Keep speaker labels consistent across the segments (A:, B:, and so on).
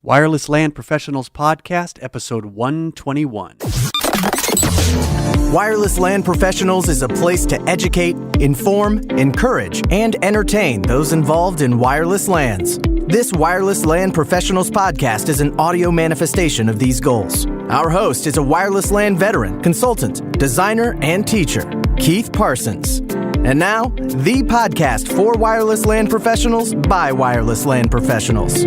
A: Wireless LAN Professionals Podcast, episode 121.
B: Wireless LAN Professionals is a place to educate, inform, encourage, and entertain those involved in wireless LANs. This Wireless LAN Professionals podcast is an audio manifestation of these goals. Our host is a wireless LAN veteran, consultant, designer, and teacher, Keith Parsons. And now, the podcast for wireless LAN professionals by wireless LAN professionals.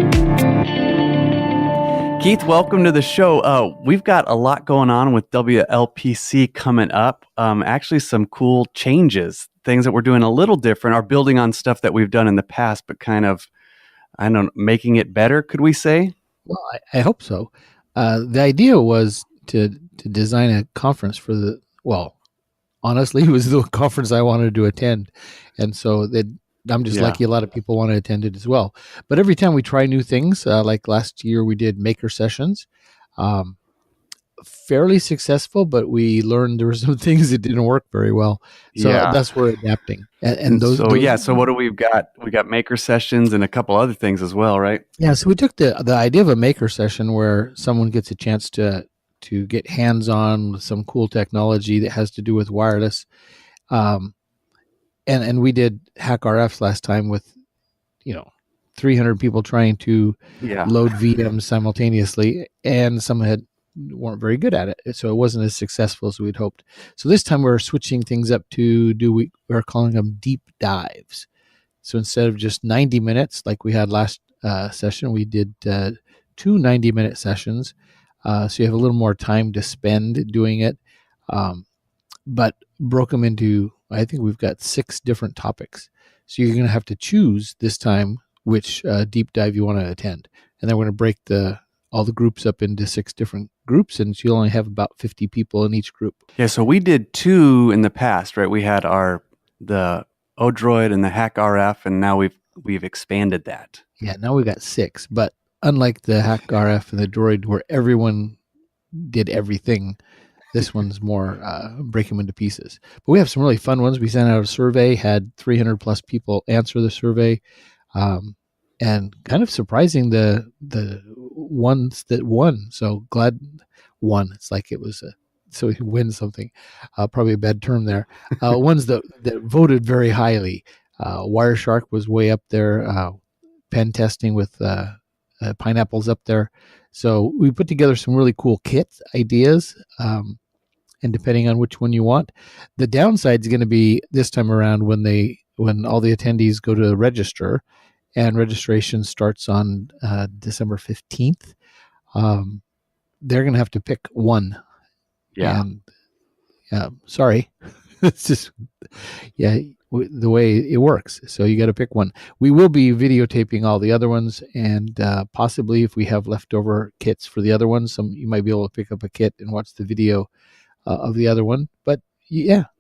A: Keith, welcome to the show. We've got a lot going on with WLPC coming up. Actually, some cool changes, things that we're doing a little different, are building on stuff that we've done in the past, but kind of, I don't know, making it better, could we say?
C: Well, I hope so. The idea was to design a conference for honestly, it was the conference I wanted to attend. And so I'm just lucky a lot of people want to attend it as well. But every time we try new things, like last year we did maker sessions, fairly successful, but we learned there were some things that didn't work very well. So that's where we're adapting.
A: So what do we've got? We got maker sessions and a couple other things as well, right?
C: Yeah, so we took the idea of a maker session where someone gets a chance to get hands-on with some cool technology that has to do with wireless. And we did Hack RFs last time with, 300 people trying to load VMs simultaneously, and some weren't very good at it. So it wasn't as successful as we'd hoped. So this time we're switching things up to we're calling them deep dives. So instead of just 90 minutes like we had last session, we did 2 90-minute sessions. So you have a little more time to spend doing it, but broke them into, I think we've got 6 different topics. So you're going to have to choose this time which deep dive you want to attend. And then we're going to break all the groups up into 6 different groups, and so you'll only have about 50 people in each group.
A: Yeah, so we did 2 in the past, right? We had the Odroid and the Hack RF, and now we've expanded that.
C: Yeah, now we've got 6, but unlike the Hack RF and the Droid where everyone did everything, this one's more break them into pieces. But we have some really fun ones. We sent out a survey, had 300 plus people answer the survey, and kind of surprising the ones that won. So glad won. It's like it was so he wins something. Probably a bad term there. Ones that voted very highly. WirelessHART was way up there. Pen testing with pineapples up there. So we put together some really cool kit ideas, and depending on which one you want. The downside is going to be this time around when all the attendees go to register, and registration starts on December 15th. They're going to have to pick one.
A: Yeah.
C: And, sorry. It's just, the way it works. So you got to pick one. We will be videotaping all the other ones, and possibly if we have leftover kits for the other ones, you might be able to pick up a kit and watch the video of the other one. But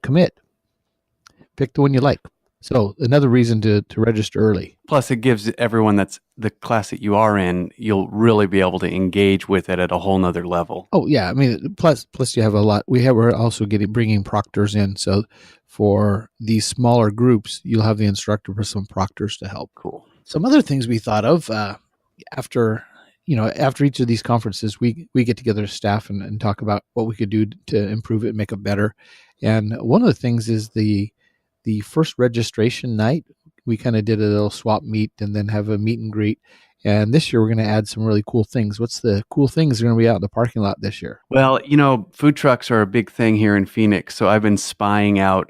C: commit. Pick the one you like. So another reason to register early.
A: Plus, it gives everyone that's the class that you are in, you'll really be able to engage with it at a whole nother level.
C: Oh yeah, I mean, plus you have a lot. We're also bringing proctors in. So for these smaller groups, you'll have the instructor for some proctors to help.
A: Cool.
C: Some other things we thought of after each of these conferences, we get together as staff and talk about what we could do to improve it and make it better. And one of the things is the first registration night, we kind of did a little swap meet and then have a meet and greet. And this year we're going to add some really cool things. What's the cool things that are going to be out in the parking lot this year?
A: Well, food trucks are a big thing here in Phoenix. So I've been spying out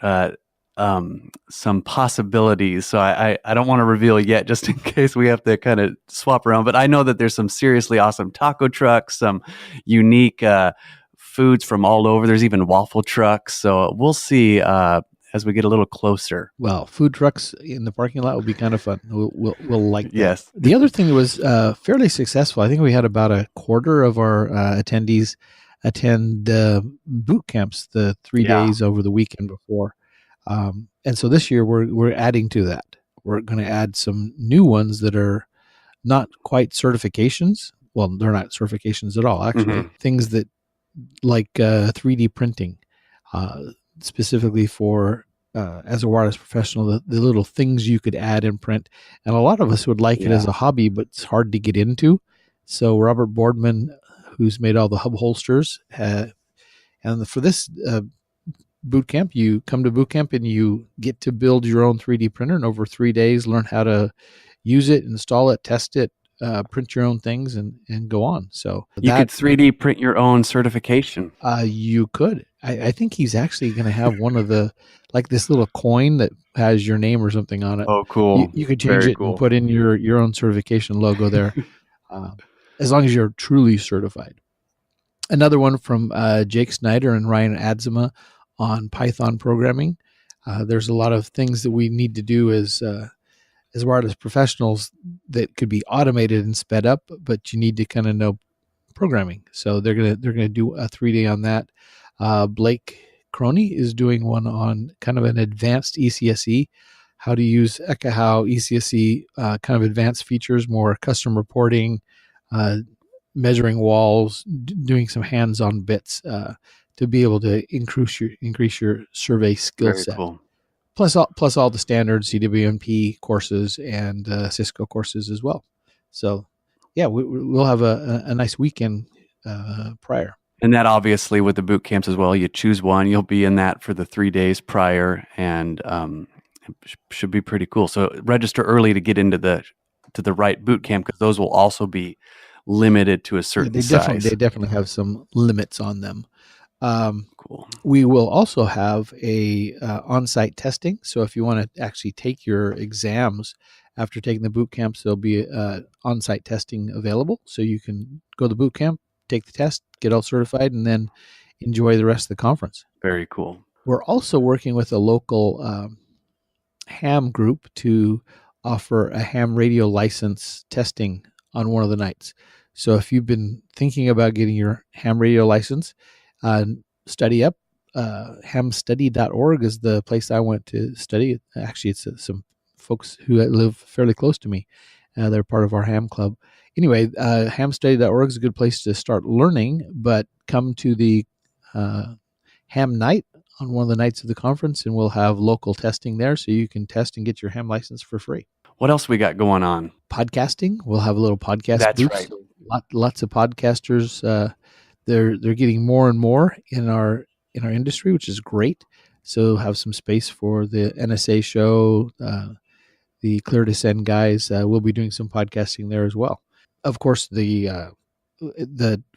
A: some possibilities. So I don't want to reveal yet, just in case we have to kind of swap around. But I know that there's some seriously awesome taco trucks, some unique foods from all over. There's even waffle trucks. So we'll see as we get a little closer.
C: Well, food trucks in the parking lot will be kind of fun. We'll like that.
A: Yes.
C: The other thing that was fairly successful, I think we had about a quarter of our attendees attend boot camps the 3 days over the weekend before. And so this year we're adding to that. We're going to add some new ones that are not quite certifications. Well, they're not certifications at all, actually. Mm-hmm. Things that like 3D printing, specifically for as a wireless professional, the little things you could add and print. And a lot of us would like it as a hobby, but it's hard to get into. So Robert Boardman, who's made all the hub holsters, and for this boot camp, you come to boot camp and you get to build your own 3D printer, and over 3 days learn how to use it, install it, test it, print your own things, and go on. So
A: You could 3D print your own certification.
C: You could. I think he's actually going to have one of the, like this little coin that has your name or something on it.
A: Oh, cool.
C: You could change
A: Very
C: it
A: cool.
C: and put in your own certification logo there, as long as you're truly certified. Another one from Jake Snyder and Ryan Adzema on Python programming. There's a lot of things that we need to do as wireless professionals that could be automated and sped up, but you need to kind of know programming. So they're gonna do a 3D on that. Blake Croney is doing one on kind of an advanced ECSE, how to use Ekahau ECSE, kind of advanced features, more custom reporting, measuring walls, doing some hands-on bits to be able to increase your survey skill set.
A: Cool.
C: Plus all the standard CWNP courses and Cisco courses as well. So yeah, we'll have a nice weekend prior.
A: And that obviously with the boot camps as well, you choose one, you'll be in that for the 3 days prior, and it should be pretty cool. So register early to get into the right boot camp, because those will also be limited to a certain size.
C: They definitely have some limits on them.
A: Cool.
C: We will also have a on-site testing. So if you want to actually take your exams after taking the boot camps, there'll be on-site testing available. So you can go to the boot camp, take the test, get all certified, and then enjoy the rest of the conference.
A: Very cool.
C: We're also working with a local ham group to offer a ham radio license testing on one of the nights. So if you've been thinking about getting your ham radio license, study up. Hamstudy.org is the place I went to study. Actually, it's some folks who live fairly close to me. They're part of our ham club. Anyway, hamstudy.org is a good place to start learning, but come to the ham night on one of the nights of the conference, and we'll have local testing there, so you can test and get your ham license for free.
A: What else we got going on?
C: Podcasting. We'll have a little podcast
A: That's
C: booth.
A: right.
C: Lots of podcasters. They're getting more and more in our industry, which is great. So have some space for the NSA show, the Clear to Send guys. We'll be doing some podcasting there as well. Of course, the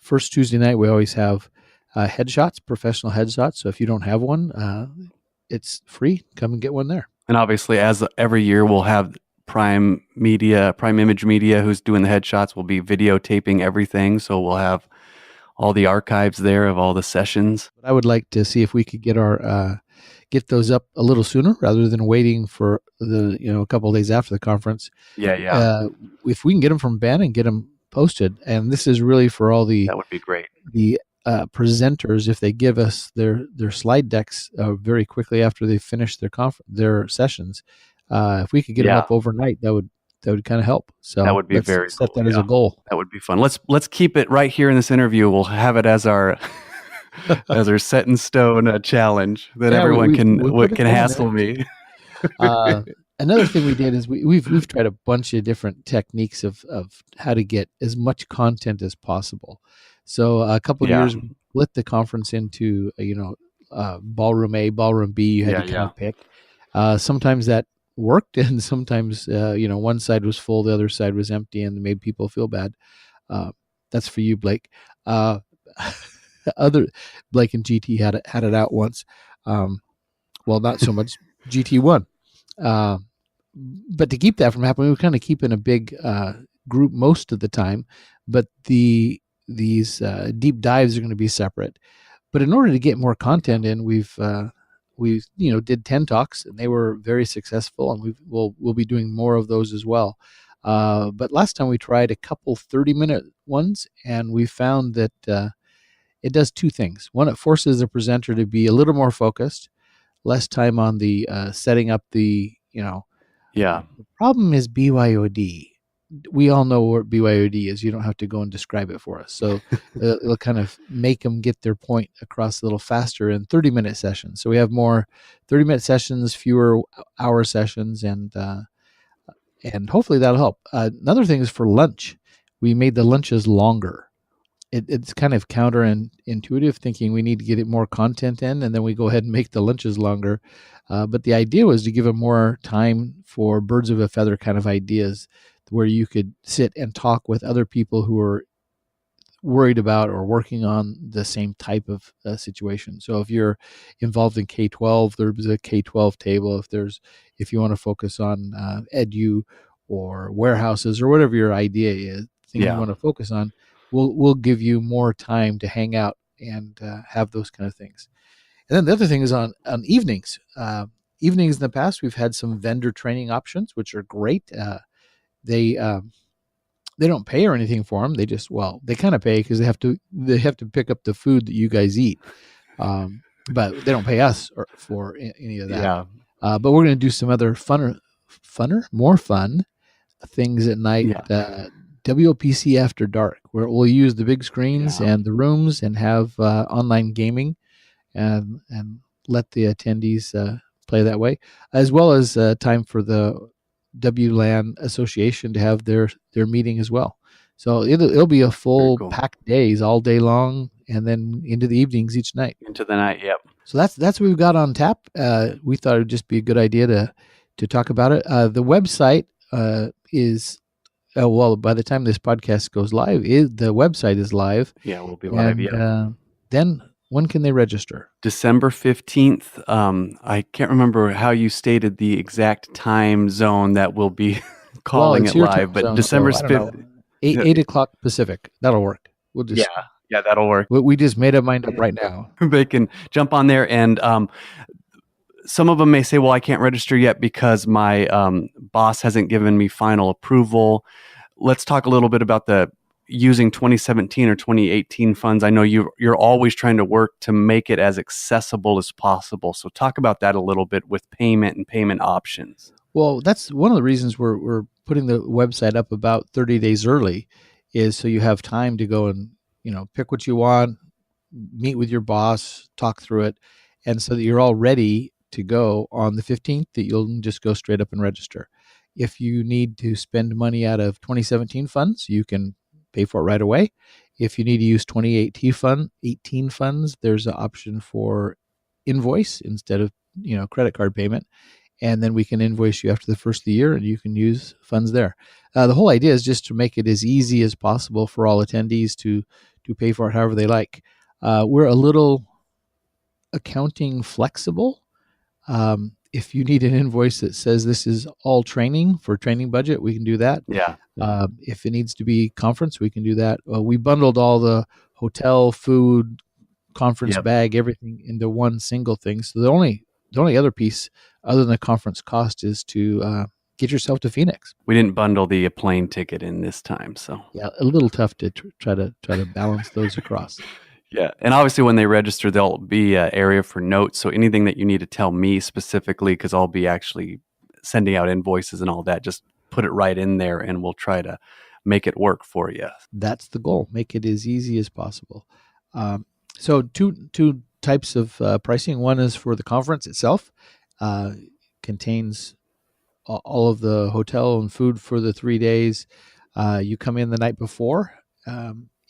C: first Tuesday night we always have headshots, professional headshots. So if you don't have one, it's free. Come and get one there.
A: And obviously, as every year, we'll have Prime Image Media, who's doing the headshots, will be videotaping everything. So we'll have all the archives there of all the sessions.
C: I would like to see if we could get get those up a little sooner rather than waiting for a couple of days after the conference.
A: Yeah.
C: If we can get them from Ben and get them posted, and this is really for all
A: that would be great.
C: The presenters, if they give us their slide decks very quickly after they finish their sessions, if we could get them up overnight, that would kind of help. So
A: that would be very cool.
C: Set that as a goal.
A: That would be fun. Let's keep it right here in this interview. We'll have it as our as our set in stone challenge that everyone can hassle me.
C: Another thing we did is we've tried a bunch of different techniques of how to get as much content as possible. So a couple of years we split the conference into ballroom A, ballroom B. You had to kind of pick. Sometimes that worked, and sometimes one side was full, the other side was empty, and made people feel bad. That's for you, Blake. Other Blake and GT had it out once. Well, not so much GT won. But to keep that from happening, we kind of keep in a big group most of the time. But these deep dives are going to be separate. But in order to get more content in, we've did 10 talks, and they were very successful, and we'll be doing more of those as well. But last time we tried a couple 30-minute ones, and we found that it does two things. One, it forces the presenter to be a little more focused, less time on the setting up the. The problem is BYOD. We all know what BYOD is. You don't have to go and describe it for us. So it'll kind of make them get their point across a little faster in 30-minute sessions. So we have more 30-minute sessions, fewer hour sessions, and hopefully that'll help. Another thing is for lunch. we made the lunches longer. It's kind of counterintuitive, thinking we need to get it more content in, and then we go ahead and make the lunches longer. But the idea was to give them more time for birds of a feather kind of ideas, where you could sit and talk with other people who are worried about or working on the same type of situation. So if you're involved in K-12, there's a K-12 table. If you want to focus on edu or warehouses or whatever your idea is, thing you
A: Yeah.
C: want to focus on, we'll give you more time to hang out and have those kind of things. And then the other thing is on evenings. Evenings in the past, we've had some vendor training options, which are great. They don't pay or anything for them. They kind of pay because they have to pick up the food that you guys eat. But they don't pay us for any of that.
A: Yeah.
C: But we're going to do some other more fun things at night.
A: Yeah.
C: WLPC After Dark, where we'll use the big screens
A: Yeah.
C: and the rooms and have online gaming and let the attendees play that way, as well as time for the WLAN Association to have their meeting as well. So it'll be a full
A: cool.
C: packed days all day long, and then into the evenings each night.
A: Into the night, yep.
C: So that's what we've got on tap. We thought it would just be a good idea to talk about it. The website is by the time this podcast goes live, the website is live.
A: Yeah, we'll be live.
C: And then when can they register?
A: December 15th. I can't remember how you stated the exact time zone that we'll be calling it live, but December's 5th.
C: 8 o'clock Pacific. That'll work. We'll just
A: yeah, that'll work.
C: We just made our mind up right now.
A: They can jump on there, and some of them may say, well, I can't register yet because my boss hasn't given me final approval. Let's talk a little bit about the using 2017 or 2018 funds. I know you're always trying to work to make it as accessible as possible. So talk about that a little bit with payment and payment options.
C: Well, that's one of the reasons we're putting the website up about 30 days early, is so you have time to go and pick what you want, meet with your boss, talk through it, and so that you're all ready to go on the 15th, that you'll just go straight up and register. If you need to spend money out of 2017 funds, you can pay for it right away. If you need to use 2018 funds, there's an option for invoice instead of credit card payment, and then we can invoice you after the first of the year, and you can use funds there. The whole idea is just to make it as easy as possible for all attendees to pay for it however they like. We're a little accounting flexible. If you need an invoice that says this is all training for training budget, we can do that.
A: Yeah.
C: If it needs to be conference, we can do that. We bundled all the hotel, food, conference bag, everything into one single thing. So the only other piece other than the conference cost is to get yourself to Phoenix.
A: We didn't bundle the plane ticket in this time, so
C: yeah, a little tough to try to balance those across.
A: Yeah, and obviously when they register, there'll be an area for notes. So anything that you need to tell me specifically, because I'll be actually sending out invoices and all that, just put it right in there, and we'll try to make it work for you.
C: That's the goal. Make it as easy as possible. So two types of pricing. One is for the conference itself. Contains all of the hotel and food for the 3 days. You come in the night before.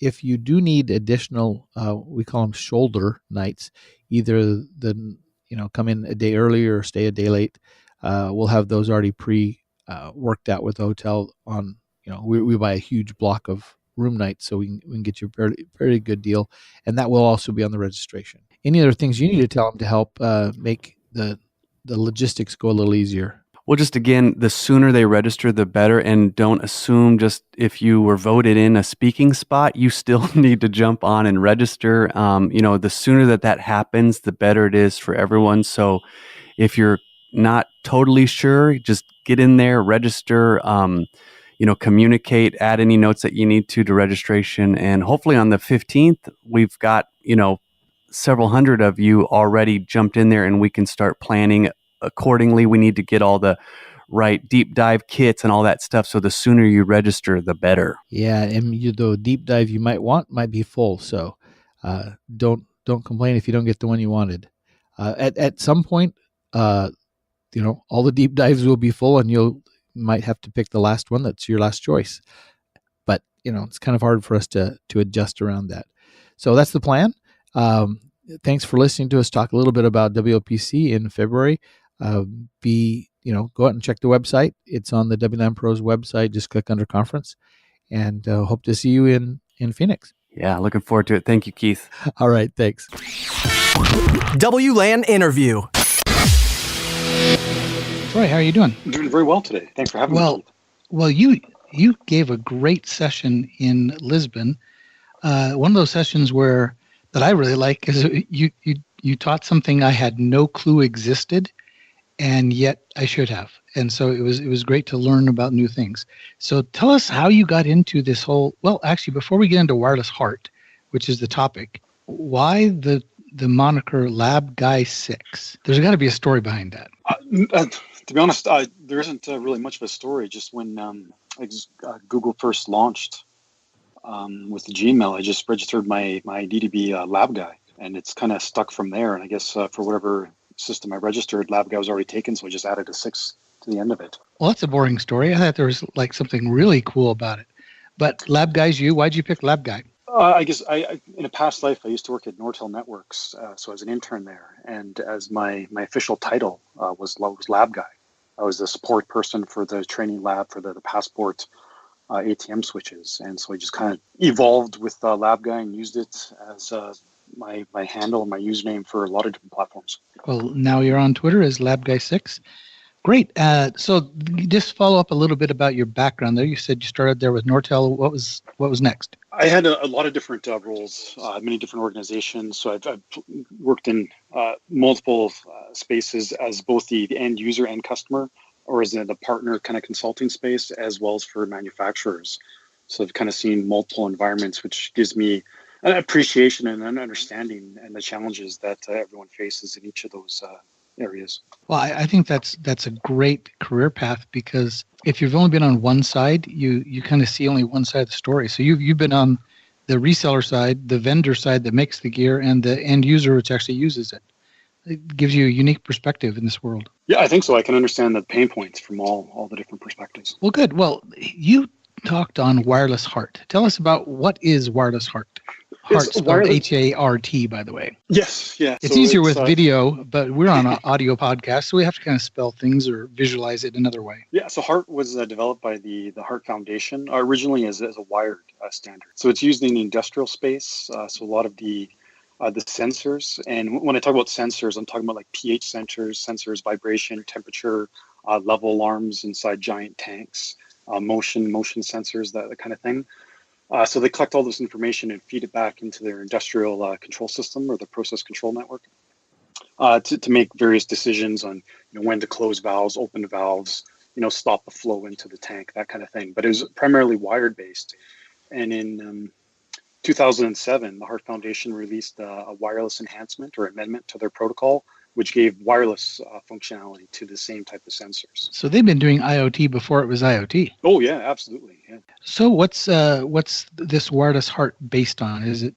C: If you do need additional, we call them shoulder nights, either come in a day early or stay a day late. We'll have those already worked out with the hotel on, we buy a huge block of room nights, so we can get you a very, very good deal. And that will also be on the registration. Any other things you need to tell them to help make the logistics go a little easier?
A: Well, just again, the sooner they register, the better. And don't assume just if you were voted in a speaking spot, you still need to jump on and register. The sooner that happens, the better it is for everyone. So if you're not totally sure, just get in there, register, communicate, add any notes that you need to registration. And hopefully on the 15th, we've got, several hundred of you already jumped in there, and we can start planning accordingly. We need to get all the right deep dive kits and all that stuff. So the sooner you register, the better.
C: Yeah, and the deep dive you might be full. So don't complain if you don't get the one you wanted. At some point, all the deep dives will be full, and you might have to pick the last one that's your last choice. But it's kind of hard for us to adjust around that. So that's the plan. Thanks for listening to us talk a little bit about WLPC in February. Go out and check the website. It's on the WLAN Pros website. Just click under conference, and hope to see you in Phoenix.
A: Yeah, looking forward to it. Thank you, Keith.
C: All right, thanks.
B: WLAN interview.
C: Troy, how are you doing?
D: I'm doing very well today. Thanks for having me.
E: Well, you gave a great session in Lisbon. One of those sessions that I really like is you taught something I had no clue existed, and yet I should have. And so it was great to learn about new things. So tell us how you got into this whole. Well, actually, before we get into WirelessHART, which is the topic, why the moniker Lab Guy 6? There's got to be a story behind that.
D: To be honest, there isn't really much of a story. Just when Google first launched with the Gmail, I just registered my ID to be Lab Guy, and it's kind of stuck from there. And I guess for whatever system I registered, Lab Guy was already taken, so I just added a 6 to the end of it.
E: Well, that's a boring story. I thought there was like something really cool about it. But Lab Guy's you. Why'd you pick Lab Guy?
D: I guess I in a past life, I used to work at Nortel Networks, so I was an intern there. And as my official title was Lab Guy. I was the support person for the training lab for the Passport ATM switches. And so I just kind of evolved with Lab Guy and used it as my handle and my username for a lot of different platforms.
E: Well, now you're on Twitter as Lab Guy 6. Great. So just follow up a little bit about your background there. You said you started there with Nortel. What was next?
D: I had a lot of different roles, many different organizations. So I've worked in multiple spaces as both the end user and customer, or as the partner kind of consulting space, as well as for manufacturers. So I've kind of seen multiple environments, which gives me an appreciation and an understanding and the challenges that everyone faces in each of those areas.
E: Well, I think that's a great career path, because if you've only been on one side, you kind of see only one side of the story. So you've been on the reseller side, the vendor side that makes the gear, and the end user which actually uses it. It gives you a unique perspective in this world.
D: Yeah, I think so. I can understand the pain points from all the different perspectives.
E: Well, good. Well, you talked on WirelessHART. Tell us about what is WirelessHART. Heart spelled H-A-R-T, by the way.
D: Yes, yeah.
E: It's easier with video, but we're on an audio podcast, so we have to kind of spell things or visualize it another way.
D: Yeah, so HART was developed by the HART Foundation, originally as a wired standard. So it's used in the industrial space, so a lot of the sensors. And when I talk about sensors, I'm talking about like pH sensors, vibration, temperature, level alarms inside giant tanks, motion sensors, that kind of thing. So they collect all this information and feed it back into their industrial control system or the process control network to make various decisions on when to close valves, open valves, stop the flow into the tank, that kind of thing. But it was primarily wired based. And in 2007, the HART Foundation released a wireless enhancement or amendment to their protocol, which gave wireless functionality to the same type of sensors.
E: So they've been doing IoT before it was IoT.
D: Oh yeah, absolutely. Yeah.
E: So what's this WirelessHART based on? Is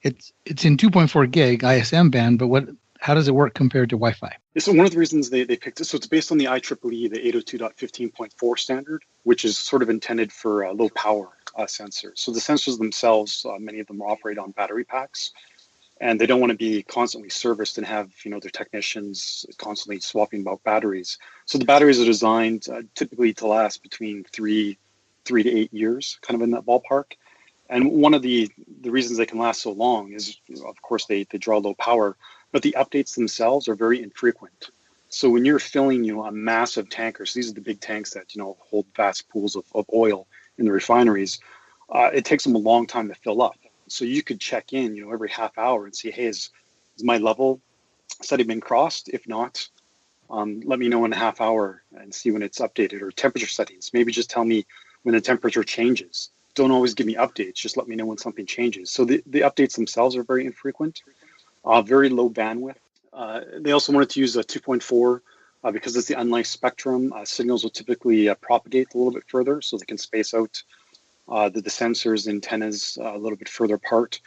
E: it's in 2.4 gig ISM band, but how does it work compared to Wi-Fi?
D: So one of the reasons they picked it, so it's based on the IEEE, the 802.15.4 standard, which is sort of intended for low power sensors. So the sensors themselves, many of them operate on battery packs, and they don't want to be constantly serviced and have their technicians constantly swapping out batteries. So the batteries are designed typically to last between 3 to 8 years, kind of in that ballpark. And one of the reasons they can last so long is, of course, they draw low power, but the updates themselves are very infrequent. So when you're filling a massive tanker, so these are the big tanks that hold vast pools of oil in the refineries, it takes them a long time to fill up. So you could check in, every half hour and see, hey, is my level setting been crossed? If not, let me know in a half hour and see when it's updated. Or temperature settings, maybe just tell me when the temperature changes. Don't always give me updates, just let me know when something changes. So the updates themselves are very infrequent, very low bandwidth. They also wanted to use a 2.4 because it's the unlicensed spectrum. Signals will typically propagate a little bit further, so they can space out the sensors, antennas a little bit further apart.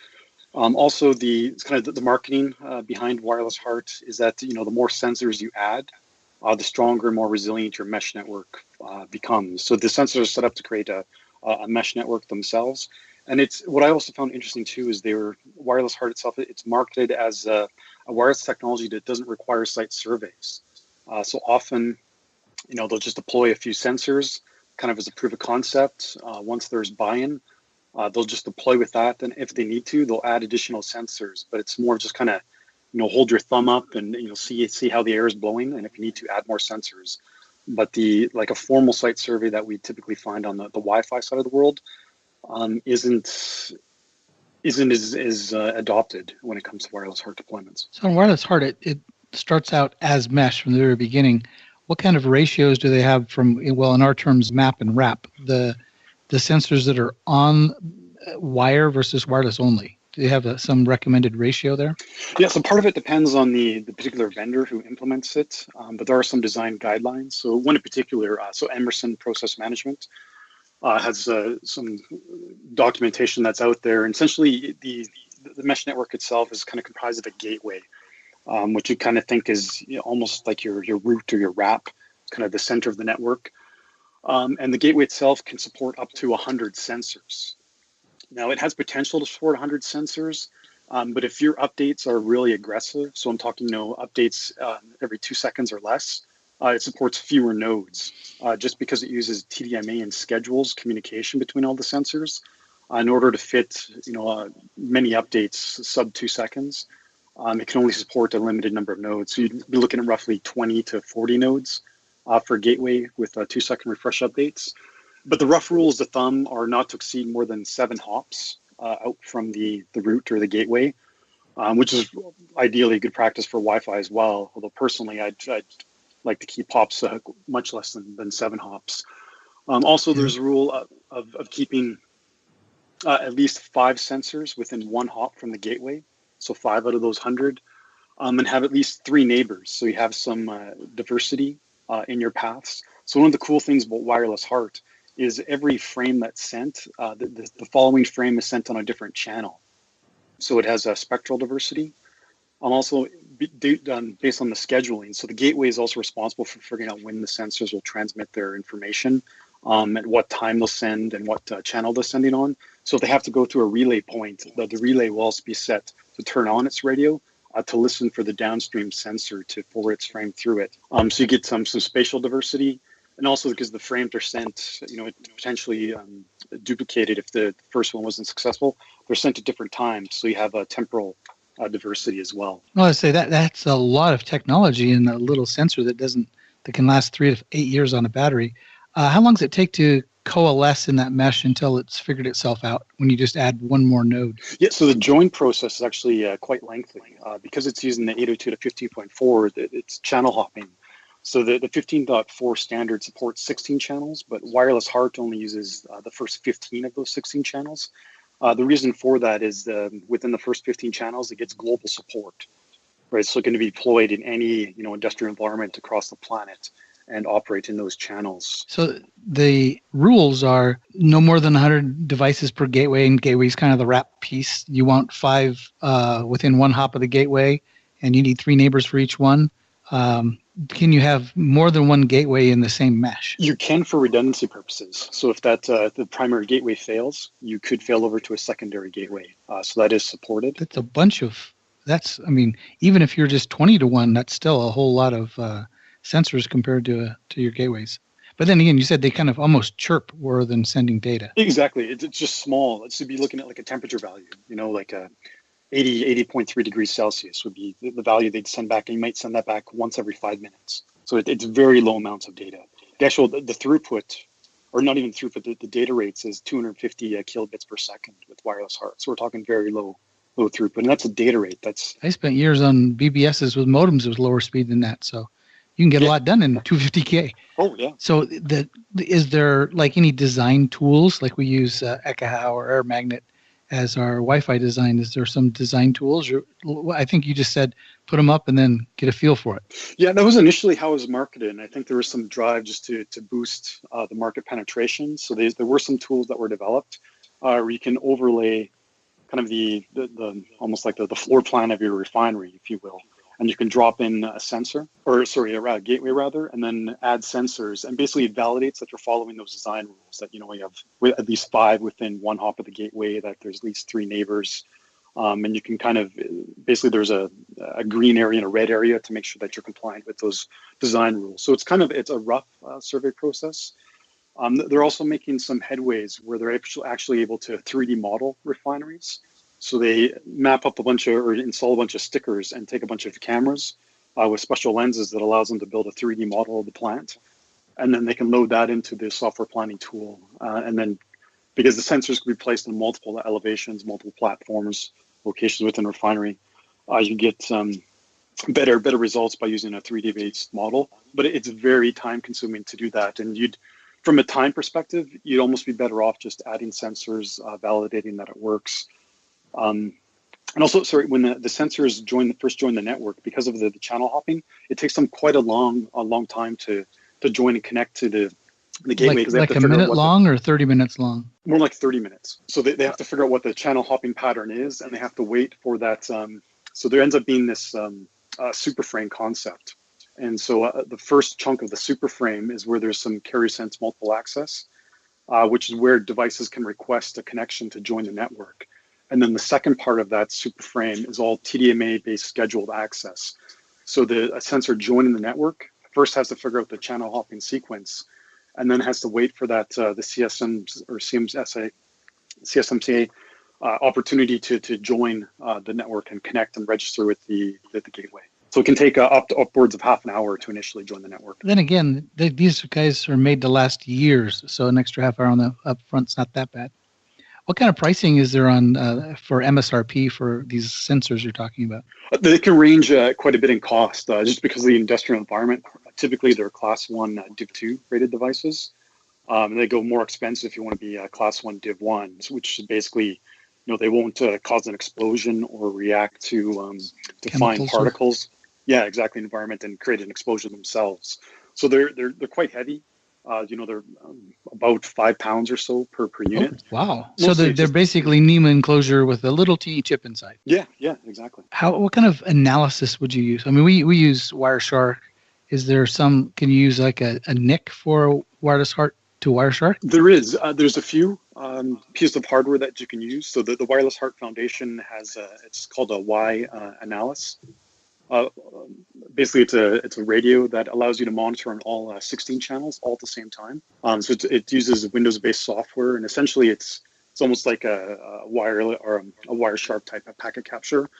D: Also, it's kind of the marketing behind WirelessHART is that the more sensors you add, the stronger, more resilient your mesh network becomes. So the sensors are set up to create a a mesh network themselves. And it's what I also found interesting too is WirelessHART itself. It's marketed as a wireless technology that doesn't require site surveys. So often, they'll just deploy a few sensors, kind of as a proof of concept. Once there's buy-in, they'll just deploy with that. And if they need to, they'll add additional sensors. But it's more just kind of, hold your thumb up and see how the air is blowing, and if you need to, add more sensors. But a formal site survey that we typically find on the Wi-Fi side of the world isn't as adopted when it comes to WirelessHART deployments.
E: So on WirelessHART, it starts out as mesh from the very beginning. What kind of ratios do they have from, well, in our terms, map and wrap, the sensors that are on wire versus wireless only? Do you have some recommended ratio there?
D: Yeah, so part of it depends on the particular vendor who implements it, but there are some design guidelines. So one in particular, Emerson Process Management, has some documentation that's out there. And essentially, the mesh network itself is kind of comprised of a gateway, which you kind of think is almost like your root or your wrap, kind of the center of the network. And the gateway itself can support up to 100 sensors. Now, it has potential to support 100 sensors, but if your updates are really aggressive, so I'm talking updates every 2 seconds or less, it supports fewer nodes, just because it uses TDMA and schedules communication between all the sensors in order to fit many updates sub 2 seconds. It can only support a limited number of nodes, so you'd be looking at roughly 20 to 40 nodes for gateway with 2-second refresh updates. But the rough rules of thumb are not to exceed more than 7 hops out from the root or the gateway, which is ideally good practice for Wi-Fi as well. Although personally, I'd like to keep hops much less than 7 hops. Also, there's a rule of keeping at least 5 sensors within 1 hop from the gateway, so 5 out of those 100, and have at least 3 neighbors, so you have some diversity in your paths. So one of the cool things about WirelessHART is every frame that's sent, the following frame is sent on a different channel. So it has a spectral diversity. Also based on the scheduling. So the gateway is also responsible for figuring out when the sensors will transmit their information, at what time they'll send and what channel they're sending on. So if they have to go through a relay point, the relay will also be set to turn on its radio to listen for the downstream sensor to forward its frame through it. So you get some spatial diversity. And also because the frames are sent, potentially duplicated if the first one wasn't successful, they're sent at different times. So you have a temporal diversity as well.
E: Well, I say that's a lot of technology in a little sensor that can last 3 to 8 years on a battery. How long does it take to coalesce in that mesh until it's figured itself out when you just add one more node?
D: Yeah, so the join process is actually quite lengthy because it's using the 802 to 15.4. It's channel hopping. So the 15.4 standard supports 16 channels, but WirelessHART only uses the first 15 of those 16 channels. The reason for that is within the first 15 channels, it gets global support, right? So it can be deployed in any industrial environment across the planet and operate in those channels.
E: So the rules are no more than 100 devices per gateway, and gateway is kind of the wrap piece. You want 5 within 1 hop of the gateway, and you need 3 neighbors for each one. Can you have more than one gateway in the same mesh?
D: You can for redundancy purposes. So if the primary gateway fails, you could fail over to a secondary gateway. So that is supported.
E: That's a bunch of, even if you're just 20 to 1, that's still a whole lot of sensors compared to your gateways. But then again, you said they kind of almost chirp rather than sending data.
D: Exactly. It's just small. It should be looking at like a temperature value, like a 80.3 degrees Celsius would be the value they'd send back, and you might send that back once every 5 minutes. So it's very low amounts of data. The throughput, or not even throughput, the data rates is 250 kilobits per second with WirelessHART. So we're talking very low throughput, and that's a data rate. I
E: spent years on BBSs with modems with lower speed than that, so you can get a lot done in 250K.
D: Oh yeah.
E: So is there like any design tools, like we use Ekahau or Air Magnet as our Wi-Fi design? Is there some design tools? I think you just said put them up and then get a feel for it.
D: Yeah, that was initially how it was marketed, and I think there was some drive just to boost the market penetration. So there were some tools that were developed where you can overlay kind of the almost like the floor plan of your refinery, if you will, and you can drop in a sensor, or sorry, a gateway rather, and then add sensors, and basically it validates that you're following those design rules, that, you know, you have at least 5 within one hop of the gateway, that there's at least 3 neighbors, and you can kind of, basically there's a green area and a red area to make sure that you're compliant with those design rules. So it's a rough survey process. They're also making some headways where they're actually able to 3D model refineries. So they map up or install a bunch of stickers and take a bunch of cameras with special lenses that allows them to build a 3D model of the plant. And then they can load that into the software planning tool. And then, because the sensors can be placed in multiple elevations, multiple platforms, locations within a refinery, you get better results by using a 3D based model. But it's very time consuming to do that. And from a time perspective, you'd almost be better off just adding sensors, validating that it works. And also, sorry, when the sensors first join the network, because of the channel hopping, it takes them quite a long time to join and connect to the gateway.
E: Like a minute long or 30 minutes long?
D: More like 30 minutes. So they have to figure out what the channel hopping pattern is, and they have to wait for that. So there ends up being this super frame concept. And so the first chunk of the super frame is where there's some carrier sense multiple access, which is where devices can request a connection to join the network. And then the second part of that super frame is all TDMA-based scheduled access. So a sensor joining the network first has to figure out the channel hopping sequence, and then has to wait for that the CSM or CSMCA opportunity to join the network and connect and register with the gateway. So it can take upwards of half an hour to initially join the network.
E: Then again, these guys are made to last years, so an extra half hour on the upfront's not that bad. What kind of pricing is there on for MSRP for these sensors you're talking about?
D: They can range quite a bit in cost, just because of the industrial environment. Typically, they're Class 1 Div 2 rated devices. They go more expensive if you want to be Class 1 Div 1, which is basically, they won't cause an explosion or react to fine particles. Yeah, exactly, environment, and create an explosion themselves. So they're quite heavy. They're about 5 pounds or so per unit.
E: Oh, wow. So they're basically NEMA enclosure with a little teeny chip inside.
D: Yeah, exactly.
E: What kind of analysis would you use? I mean, we use WirelessHART. Is there can you use like a NIC for WirelessHART to WirelessHART?
D: There is. There's a few pieces of hardware that you can use. So the WirelessHART Foundation has it's called a Y analysis. Basically, it's a radio that allows you to monitor on all 16 channels all at the same time. So it uses Windows-based software, and essentially it's almost like a Wireshark type of packet capture.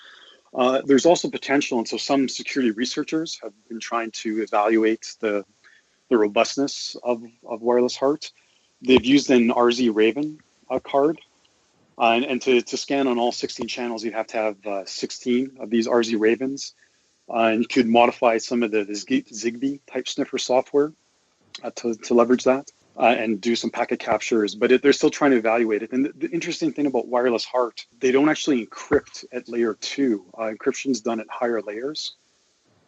D: There's also potential, and so some security researchers have been trying to evaluate the robustness of WirelessHART. They've used an RZ Raven card. And to scan on all 16 channels, you'd have to have 16 of these RZ Ravens. And you could modify some of the Zigbee type sniffer software to leverage that and do some packet captures. But they're still trying to evaluate it. And the interesting thing about WirelessHART, they don't actually encrypt at layer 2. Encryption's done at higher layers.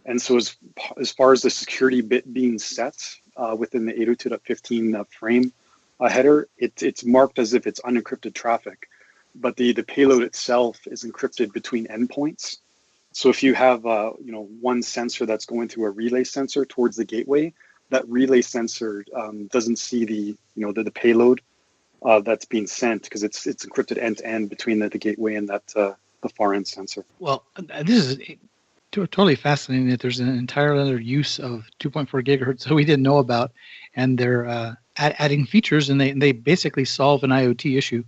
D: And so as far as the security bit being set within the 802.15 frame header, it's marked as if it's unencrypted traffic. But the payload itself is encrypted between endpoints. So if you have one sensor that's going through a relay sensor towards the gateway, that relay sensor doesn't see the payload that's being sent, because it's encrypted end to end between the gateway and that the far end sensor.
E: Well, this is totally fascinating that there's an entire other use of 2.4 gigahertz that we didn't know about, and they're adding features, and they basically solve an IoT issue.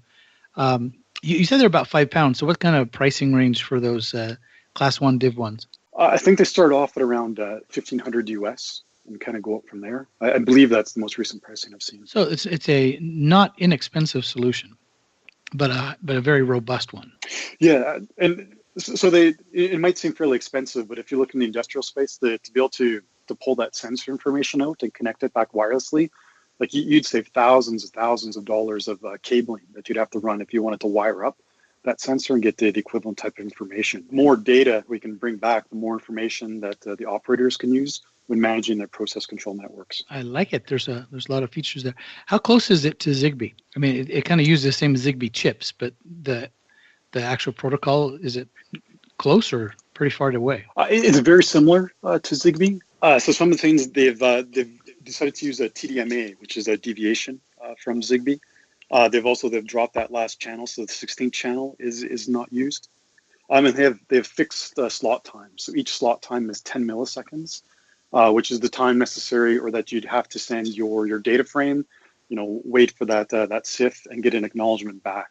E: You said they're about 5 pounds. So what kind of pricing range for those Class 1 Div 1s?
D: I think they start off at around $1,500 US and kind of go up from there. I believe that's the most recent pricing I've seen.
E: So it's a not inexpensive solution, but a very robust one.
D: Yeah, and so it might seem fairly expensive, but if you look in the industrial space, to be able to pull that sensor information out and connect it back wirelessly, like you'd save thousands and thousands of dollars of cabling that you'd have to run if you wanted to wire up that sensor and get the equivalent type of information. The more data we can bring back, the more information that the operators can use when managing their process control networks.
E: I like it. There's a lot of features there. How close is it to Zigbee? I mean, it kind of uses the same Zigbee chips, but the actual protocol, is it close or pretty far away?
D: It's very similar to Zigbee. So some of the things they've decided to use a TDMA, which is a deviation from Zigbee. They've dropped that last channel, so the 16th channel is not used. And they have fixed slot time. So each slot time is 10 milliseconds, which is the time necessary, or that you'd have to send your data frame, wait for that CIF and get an acknowledgement back.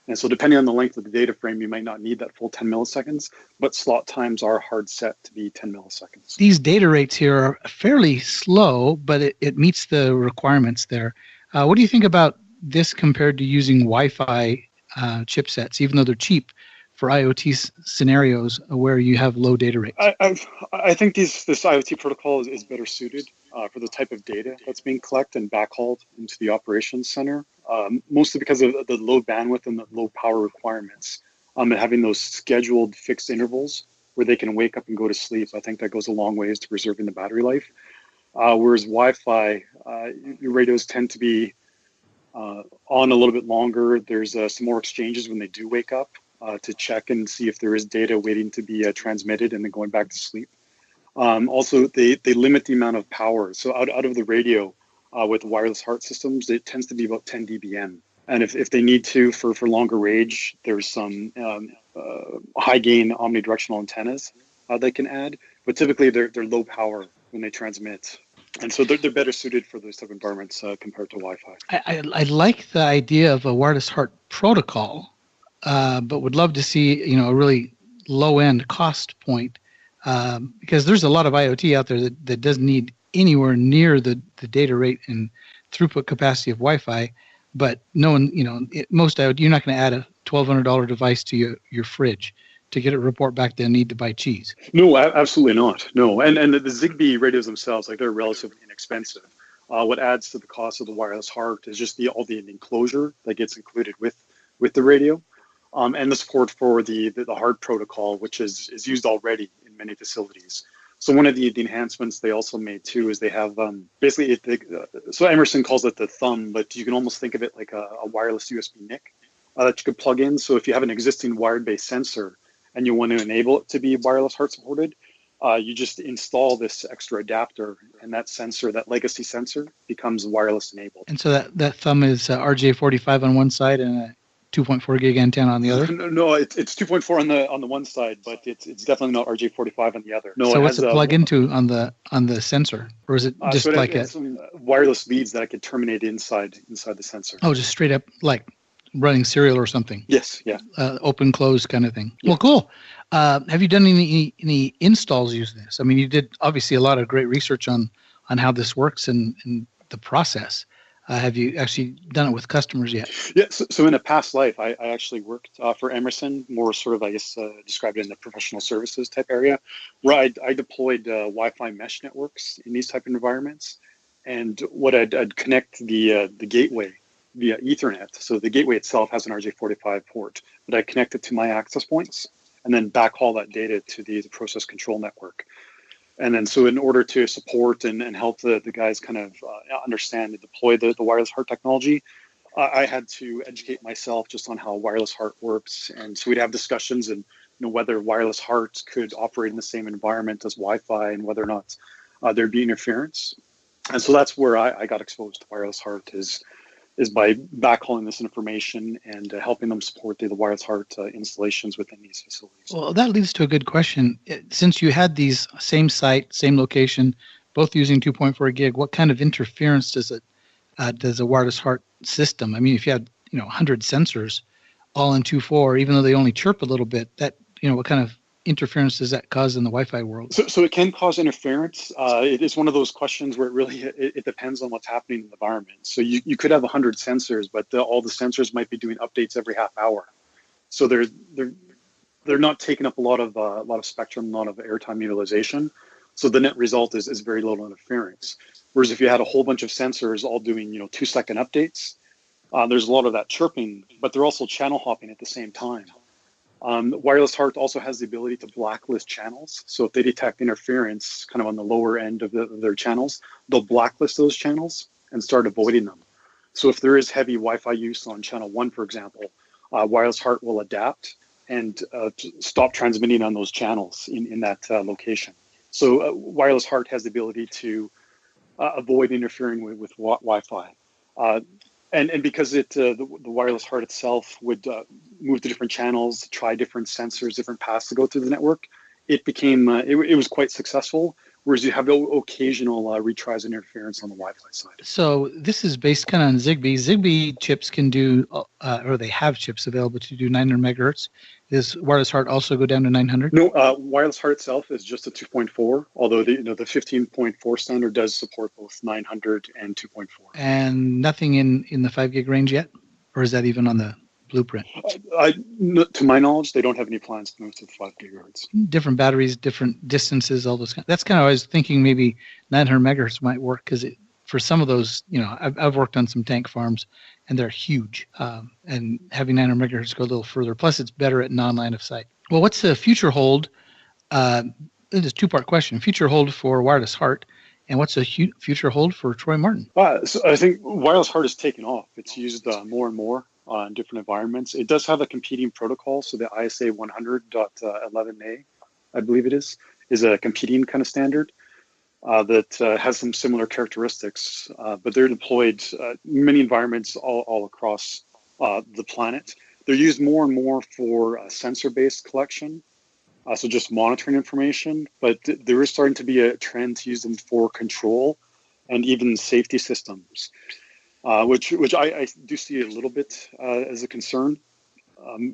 D: And so depending on the length of the data frame, you might not need that full 10 milliseconds, but slot times are hard set to be 10 milliseconds.
E: These data rates here are fairly slow, but it meets the requirements there. What do you think about this compared to using Wi-Fi chipsets, even though they're cheap for IoT scenarios where you have low data rates?
D: I think this IoT protocol is better suited for the type of data that's being collected and backhauled into the operations center, mostly because of the low bandwidth and the low power requirements. And having those scheduled fixed intervals where they can wake up and go to sleep, I think that goes a long ways to preserving the battery life. Whereas Wi-Fi, your radios tend to be on a little bit longer. There's some more exchanges when they do wake up to check and see if there is data waiting to be transmitted and then going back to sleep. Also, they limit the amount of power. So out of the radio with WirelessHART systems, it tends to be about 10 dBm. And if they need to for longer range, there's some high gain omnidirectional antennas they can add. But typically they're low power when they transmit. And so they're better suited for those type of environments compared to Wi-Fi.
E: I like the idea of a WirelessHART protocol, but would love to see a really low-end cost point, because there's a lot of IoT out there that doesn't need anywhere near the data rate and throughput capacity of Wi-Fi. But no one, most IoT, you're not going to add a $1,200 device to your fridge to get a report back they'll need to buy cheese.
D: No, absolutely not. No, and the Zigbee radios themselves, they're relatively inexpensive. What adds to the cost of the WirelessHART is just all the enclosure that gets included with the radio, and the support for the HART protocol, which is used already in many facilities. So one of the enhancements they also made too is they have basically so Emerson calls it the thumb, but you can almost think of it like a wireless USB NIC that you could plug in. So if you have an existing wired-based sensor and you want to enable it to be WirelessHART supported, you just install this extra adapter, and that sensor, that legacy sensor, becomes wireless enabled.
E: And so that thumb is RJ45 on one side and a 2.4 gig antenna on the other?
D: No, it's 2.4 on the one side, but it's definitely not RJ45 on the other. No.
E: So what's it plug into on the sensor, or is it just
D: it's some wireless leads that I could terminate inside the sensor?
E: Oh, just straight up like running serial or something?
D: Yes, yeah.
E: Open close kind of thing.
D: Yeah.
E: Well, cool. Have you done any installs using this? I mean, you did obviously a lot of great research on how this works and the process. Have you actually done it with customers yet?
D: Yeah, so in a past life, I actually worked for Emerson, more sort of, I guess, described in the professional services type area, where I deployed Wi-Fi mesh networks in these type of environments. And what I'd connect the gateway via Ethernet. So the gateway itself has an RJ45 port, but I connect it to my access points and then backhaul that data to the process control network. And then so in order to support and help the guys kind of understand and deploy the WirelessHART technology, I had to educate myself just on how WirelessHART works. And so we'd have discussions and whether WirelessHART could operate in the same environment as Wi-Fi and whether or not there'd be interference. And so that's where I got exposed to WirelessHART is by backhauling this information and helping them support the WirelessHART installations within these facilities.
E: Well, that leads to a good question. Since you had these same site, same location, both using 2.4 gig, what kind of interference does a WirelessHART system? I mean, if you had 100 sensors all in 2.4, even though they only chirp a little bit, that what kind of interference does that cause in the Wi-Fi world?
D: So it can cause interference. It is one of those questions where it depends on what's happening in the environment. So you could have 100 sensors, but all the sensors might be doing updates every half hour. So they're not taking up a lot of spectrum, a lot of airtime utilization. So the net result is very little interference. Whereas if you had a whole bunch of sensors all doing 2-second updates, there's a lot of that chirping, but they're also channel hopping at the same time. WirelessHART also has the ability to blacklist channels. So if they detect interference kind of on the lower end of their channels, they'll blacklist those channels and start avoiding them. So if there is heavy Wi-Fi use on channel 1, for example, WirelessHART will adapt and stop transmitting on those channels in that location. So WirelessHART has the ability to avoid interfering with Wi-Fi. And because the WirelessHART itself would move to different channels, try different sensors, different paths to go through the network, it became it was quite successful. Whereas you have occasional retries and interference on the Wi-Fi side.
E: So this is based kind of on Zigbee. Zigbee chips can do, or they have chips available to do 900 megahertz. Does WirelessHART also go down to 900?
D: No, WirelessHART itself is just a 2.4. Although the 15.4 standard does support both 900 and 2.4.
E: And nothing in the 5 gig range yet, or is that even on the blueprint?
D: To my knowledge, they don't have any plans to move to the 5 gigahertz.
E: Different batteries, different distances, all those. That's kind of what I was thinking. Maybe 900 megahertz might work because for some of those, I've worked on some tank farms, and they're huge. And having 900 megahertz go a little further. Plus, it's better at non-line of sight. Well, what's the future hold? This is a two-part question. Future hold for WirelessHART, and what's a future hold for Troy Martin?
D: So I think WirelessHART has taken off. It's used more and more in different environments. It does have a competing protocol. So the ISA 100.11a, I believe it is a competing kind of standard that has some similar characteristics, but they're deployed in many environments all across the planet. They're used more and more for sensor-based collection, so just monitoring information, but there is starting to be a trend to use them for control and even safety systems. Which I do see a little bit as a concern.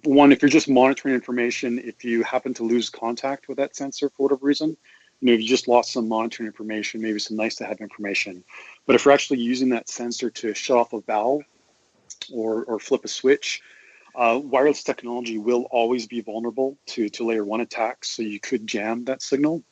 D: One, if you're just monitoring information, if you happen to lose contact with that sensor for whatever reason, you just lost some monitoring information, maybe some nice to have information. But if you're actually using that sensor to shut off a valve or flip a switch, wireless technology will always be vulnerable to layer 1 attacks. So you could jam that signal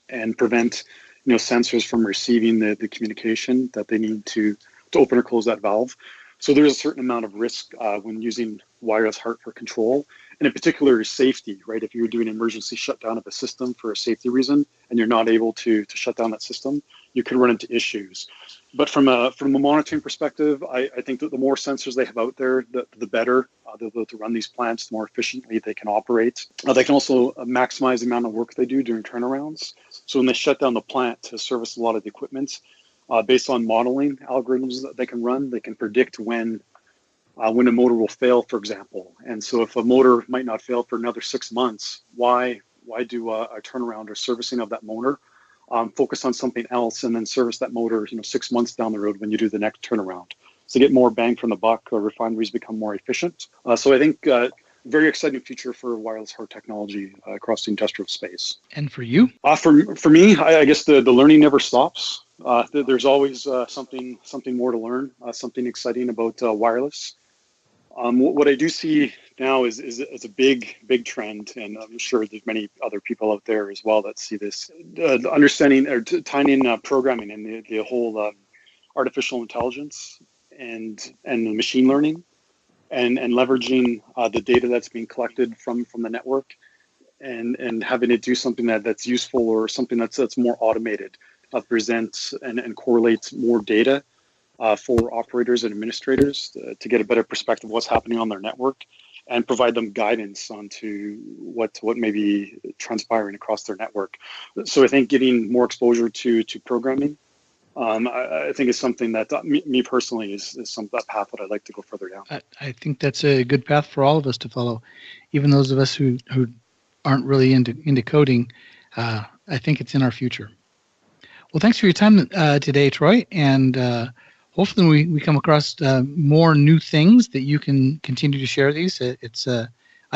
D: and prevent sensors from receiving the communication that they need to open or close that valve. So there's a certain amount of risk when using WirelessHART for control, and in particular safety, right? If you're doing an emergency shutdown of a system for a safety reason and you're not able to shut down that system, you can run into issues. But from a monitoring perspective, I think that the more sensors they have out there, the better they'll be able to run these plants, the more efficiently they can operate. They can also maximize the amount of work they do during turnarounds. So when they shut down the plant to service a lot of the equipment, based on modeling algorithms that they can run, they can predict when a motor will fail, for example. And so if a motor might not fail for another 6 months, why do a turnaround or servicing of that motor? Focus on something else and then service that motor 6 months down the road when you do the next turnaround. So get more bang from the buck, refineries become more efficient. So I think very exciting future for WirelessHART technology across the industrial space.
E: And for you?
D: For me, I guess the learning never stops. There's always something more to learn, something exciting about wireless. What I do see now is a big trend, and I'm sure there's many other people out there as well that see this. Understanding or tying in programming and the whole artificial intelligence and the machine learning, and leveraging the data that's being collected from the network, and having it do something that's useful or something that's more automated. Presents and correlates more data for operators and administrators to get a better perspective of what's happening on their network and provide them guidance onto what may be transpiring across their network. So I think getting more exposure to programming, I think is something that me personally is that path that I'd like to go further down.
E: I think that's a good path for all of us to follow, even those of us who aren't really into coding. I think it's in our future. Well, thanks for your time today, Troy, and hopefully we come across more new things that you can continue to share these. I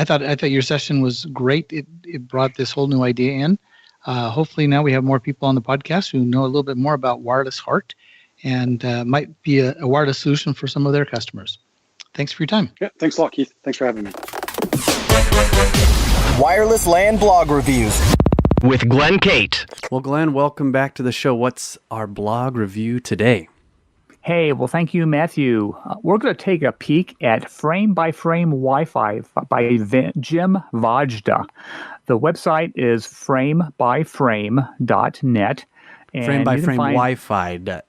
E: thought your session was great. It brought this whole new idea in. Hopefully now we have more people on the podcast who know a little bit more about WirelessHART and might be a wireless solution for some of their customers. Thanks for your time.
D: Yeah, thanks a lot, Keith. Thanks for having me.
B: Wireless LAN blog reviews with Glenn Cate.
A: Well, Glenn, welcome back to the show. What's our blog review today?
F: Hey, well, thank you, Matthew. We're going to take a peek at frame-by-frame Wi-Fi by Jim Vajda. The website is framebyframe.net.
A: Frame-by-frame Wi-Fi.net.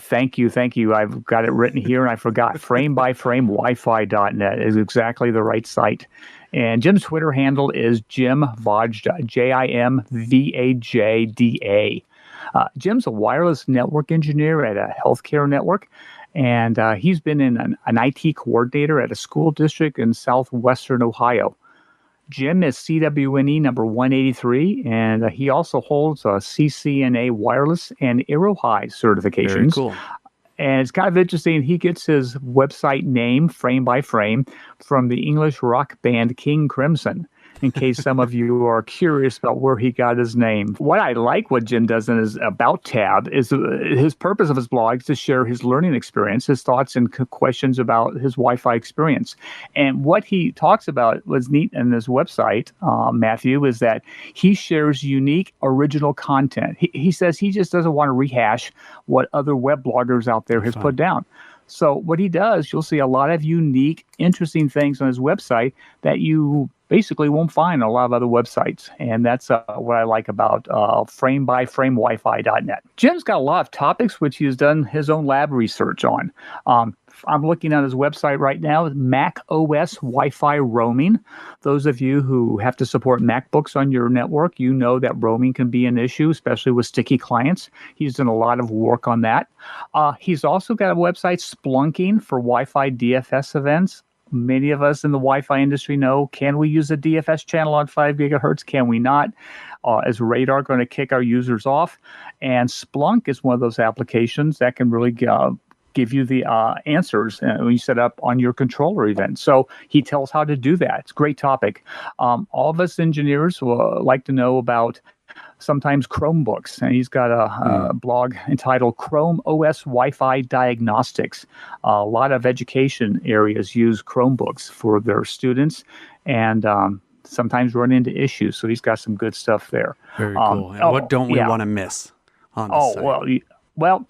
F: Thank you. I've got it written here and I forgot. Frame-by-frame Wi-Fi.net is exactly the right site. And Jim's Twitter handle is Jim Vajda, JIMVAJDA. Jim's a wireless network engineer at a healthcare network, and he's been an IT coordinator at a school district in southwestern Ohio. Jim is CWNE number 183, and he also holds a CCNA wireless and Aerohigh certifications.
A: Very cool.
F: And it's kind of interesting. He gets his website name, Frame by Frame, from the English rock band King Crimson, in case some of you are curious about where he got his name. What I like what Jim does in his About tab is his purpose of his blog is to share his learning experience, his thoughts and questions about his Wi-Fi experience. And what he talks about was neat in his website, Matthew, is that he shares unique original content. He says he just doesn't want to rehash what other web bloggers out there has put down. So what he does, you'll see a lot of unique, interesting things on his website that you basically won't find on a lot of other websites. And that's what I like about framebyframewifi.net. Jim's got a lot of topics which he has done his own lab research on. I'm looking at his website right now, Mac OS Wi-Fi roaming. Those of you who have to support MacBooks on your network, you know that roaming can be an issue, especially with sticky clients. He's done a lot of work on that. He's also got a website, Splunking, for Wi-Fi DFS events. Many of us in the Wi-Fi industry know, can we use a DFS channel on 5 gigahertz? Can we not? Is Radar going to kick our users off? And Splunk is one of those applications that can really give you the answers when you set up on your controller event. So he tells how to do that. It's a great topic. All of us engineers will like to know about sometimes Chromebooks, and he's got a blog entitled Chrome OS Wi-Fi Diagnostics. A lot of education areas use Chromebooks for their students, and sometimes run into issues. So he's got some good stuff there.
A: Very cool. And what don't we want to miss on the site?
F: Well,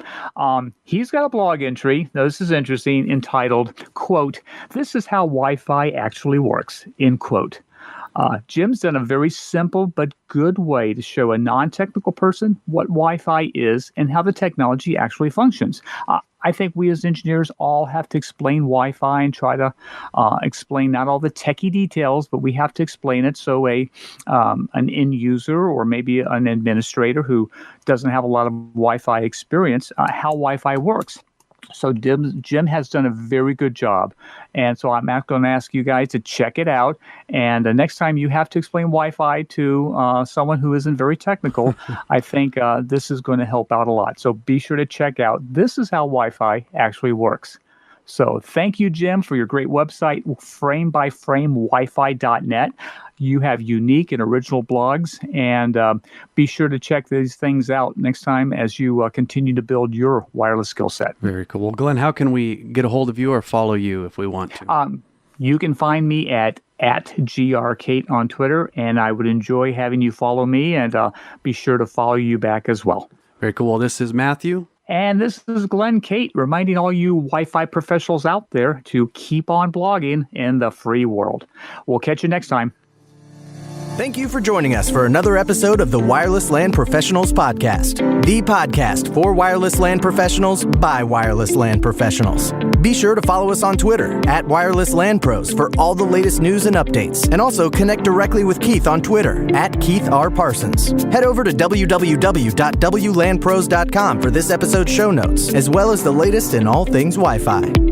F: he's got a blog entry. Now, this is interesting, entitled, quote, "This is how Wi-Fi actually works," end quote. Jim's done a very simple but good way to show a non-technical person what Wi-Fi is and how the technology actually functions. I think we as engineers all have to explain Wi-Fi and try to explain not all the techie details, but we have to explain it so an end user or maybe an administrator who doesn't have a lot of Wi-Fi experience, how Wi-Fi works. So Jim has done a very good job. And so I'm going to ask you guys to check it out. And the next time you have to explain Wi-Fi to someone who isn't very technical, I think this is going to help out a lot. So be sure to check out This Is How Wi-Fi Actually Works. So thank you, Jim, for your great website, framebyframewifi.net. You have unique and original blogs, and be sure to check these things out next time as you continue to build your wireless skill set.
A: Very cool. Well, Glenn, how can we get a hold of you or follow you if we want to?
F: You can find me at GRCate on Twitter, and I would enjoy having you follow me, and be sure to follow you back as well.
A: Very cool. Well, this is Matthew.
F: And this is Glenn Cate, reminding all you Wi-Fi professionals out there to keep on blogging in the free world. We'll catch you next time.
B: Thank you for joining us for another episode of the Wireless LAN Professionals Podcast, the podcast for wireless LAN professionals by wireless LAN professionals. Be sure to follow us on Twitter at Wireless LAN Pros for all the latest news and updates, and also connect directly with Keith on Twitter at Keith R. Parsons. Head over to www.wlanpros.com for this episode's show notes, as well as the latest in all things Wi-Fi.